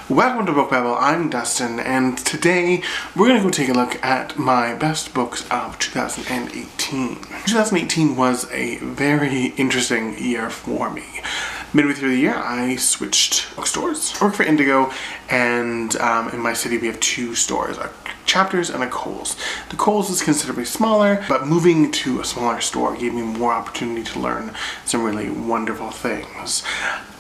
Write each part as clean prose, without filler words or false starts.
Welcome to Book Babble, I'm Dustin, and today we're going to go take a look at my best books of 2018. 2018 was a very interesting year for me. Midway through the year, I switched bookstores. I work for Indigo, and in my city we have two stores, a Chapters and a Kohl's. The Kohl's is considerably smaller, but moving to a smaller store gave me more opportunity to learn some really wonderful things.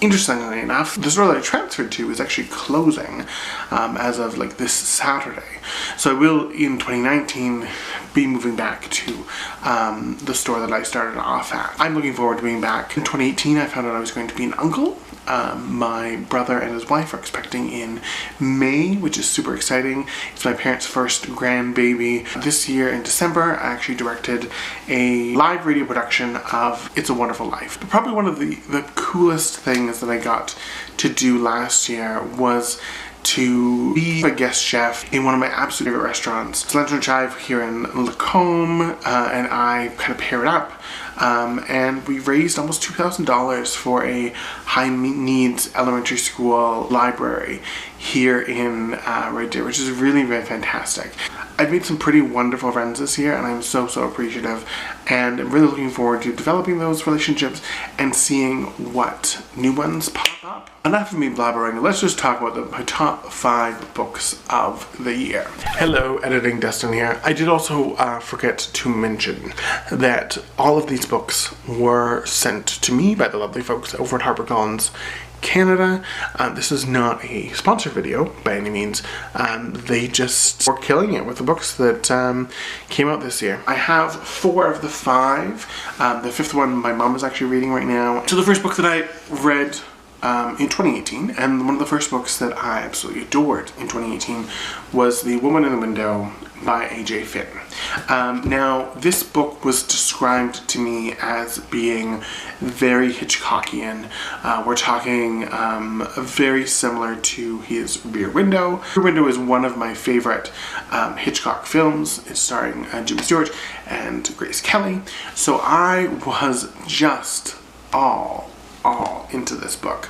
Interestingly enough, the store that I transferred to is actually closing as of this Saturday. So I will, in 2019, be moving back to the store that I started off at. I'm looking forward to being back. In 2018, I found out I was going to be an uncle. My brother and his wife are expecting in May, which is super exciting. It's my parents' first grandbaby. This year in December, I actually directed a live radio production of It's a Wonderful Life. But probably one of the coolest things that I got to do last year was to be a guest chef in one of my absolute favorite restaurants. Lantern Chive here in Lacombe, and I kind of paired up. And we raised almost $2,000 for a high-needs elementary school library here in Red Deer, which is really, really fantastic. I've made some pretty wonderful friends this year, and I'm so appreciative, and I'm really looking forward to developing those relationships and seeing what new ones pop up. Enough of me blabbering, let's just talk about my top 5 books of the year. Hello, Editing Dustin here. I did also forget to mention that all of these books were sent to me by the lovely folks over at HarperCollins Canada. This is not a sponsored video by any means. They just were killing it with the books that came out this year. I have 4 of the 5. The 5th one my mom is actually reading right now. So the first book that I read in 2018, and one of the first books that I absolutely adored in 2018 was The Woman in the Window by A.J. Finn. Now, this book was described to me as being very Hitchcockian. We're talking very similar to his Rear Window. Rear Window is one of my favorite Hitchcock films. It's starring Jimmy Stewart and Grace Kelly. So I was just all into this book.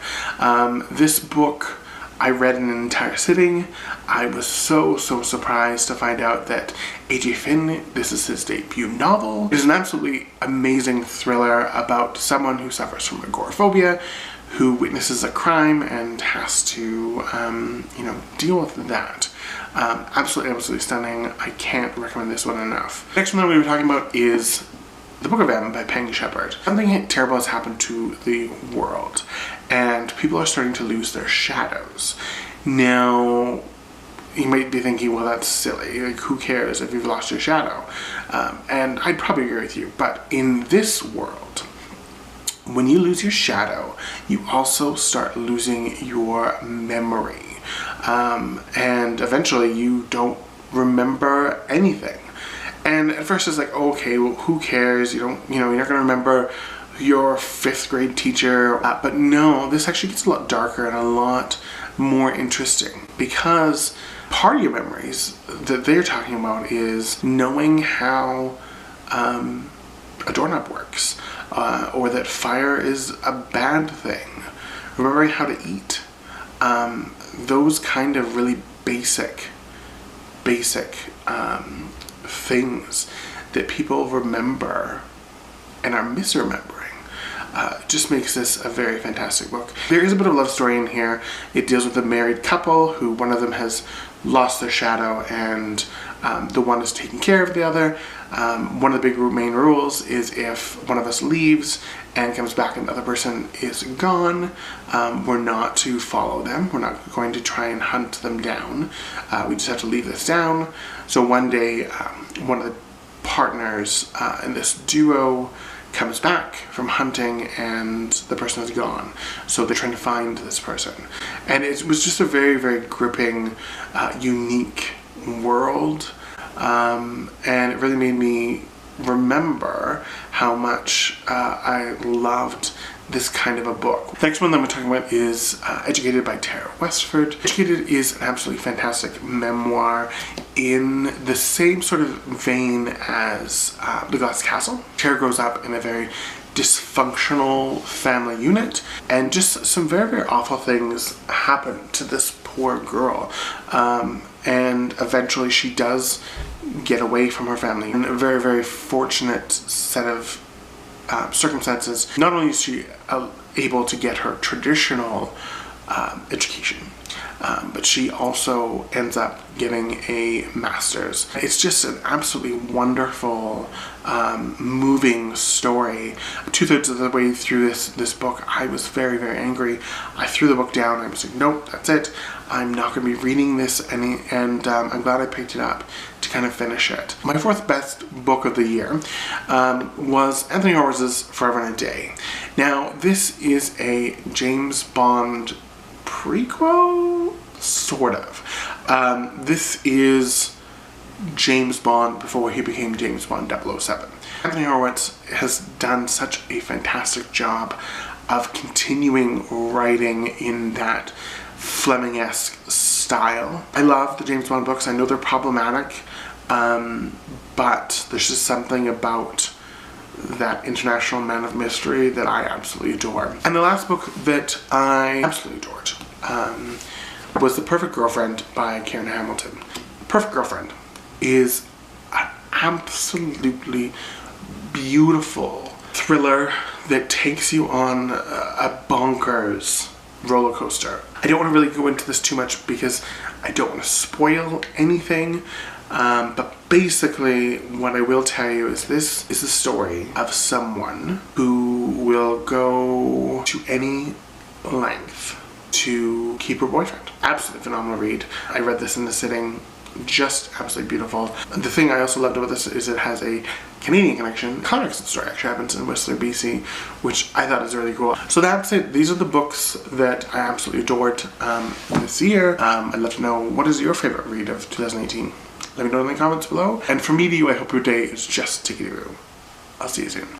This book I read in an entire sitting. I was so surprised to find out that A.J. Finn, this is his debut novel. It is an absolutely amazing thriller about someone who suffers from agoraphobia, who witnesses a crime and has to, deal with that. Absolutely stunning. I can't recommend this one enough. The next one that we'll be talking about is The Book of M by Peng Shepard. Something terrible has happened to the world, and people are starting to lose their shadows. Now, you might be thinking, well, that's silly. Who cares if you've lost your shadow? And I'd probably agree with you, but in this world, when you lose your shadow, you also start losing your memory. And eventually, you don't remember anything. And at first it's like, oh, okay, well, who cares? You're not going to remember your 5th grade teacher. But no, this actually gets a lot darker and a lot more interesting, because part of your memories that they're talking about is knowing how a doorknob works, or that fire is a bad thing, remembering how to eat. Those kind of really basic things that people remember and are misremembering. Just makes this a very fantastic book. There is a bit of a love story in here. It deals with a married couple who one of them has lost their shadow, and the one is taking care of the other. One of the big main rules is if one of us leaves and comes back and the other person is gone, we're not to follow them. We're not going to try and hunt them down. We just have to leave this down. So one day, one of the partners in this duo comes back from hunting and the person is gone. So they're trying to find this person. And it was just a very gripping, unique world. And it really made me remember how much I loved this kind of a book. The next one that we're talking about is Educated by Tara Westford. Educated is an absolutely fantastic memoir in the same sort of vein as The Glass Castle. Tara grows up in a very dysfunctional family unit, and just some very awful things happen to this poor poor girl. And eventually she does get away from her family in a very, very fortunate set of circumstances. Not only is she able to get her traditional education, but she also ends up getting a master's. It's just an absolutely wonderful, moving story. 2/3 of the way through this book, I was very, very angry. I threw the book down. I was like, nope, that's it. I'm not going to be reading this, and I'm glad I picked it up to kind of finish it. My fourth best book of the year was Anthony Horowitz's Forever and a Day. Now, this is a James Bond prequel, sort of. This is James Bond before he became James Bond 007. Anthony Horowitz has done such a fantastic job of continuing writing in that Fleming-esque style. I love the James Bond books. I know they're problematic, but there's just something about that international man of mystery that I absolutely adore. And the last book that I absolutely adored was The Perfect Girlfriend by Karin Hamilton. Perfect Girlfriend is an absolutely beautiful thriller that takes you on a bonkers roller coaster. I don't want to really go into this too much because I don't want to spoil anything, but basically what I will tell you is this is the story of someone who will go to any length to keep her boyfriend. Absolutely phenomenal read. I read this in a sitting. Just absolutely beautiful. The thing I also loved about this is it has a Canadian connection. The comics story actually happens in Whistler, BC, which I thought is really cool. So that's it. These are the books that I absolutely adored this year. I'd love to know, what is your favorite read of 2018? Let me know in the comments below. And from me to you, I hope your day is just tickety-boo. I'll see you soon.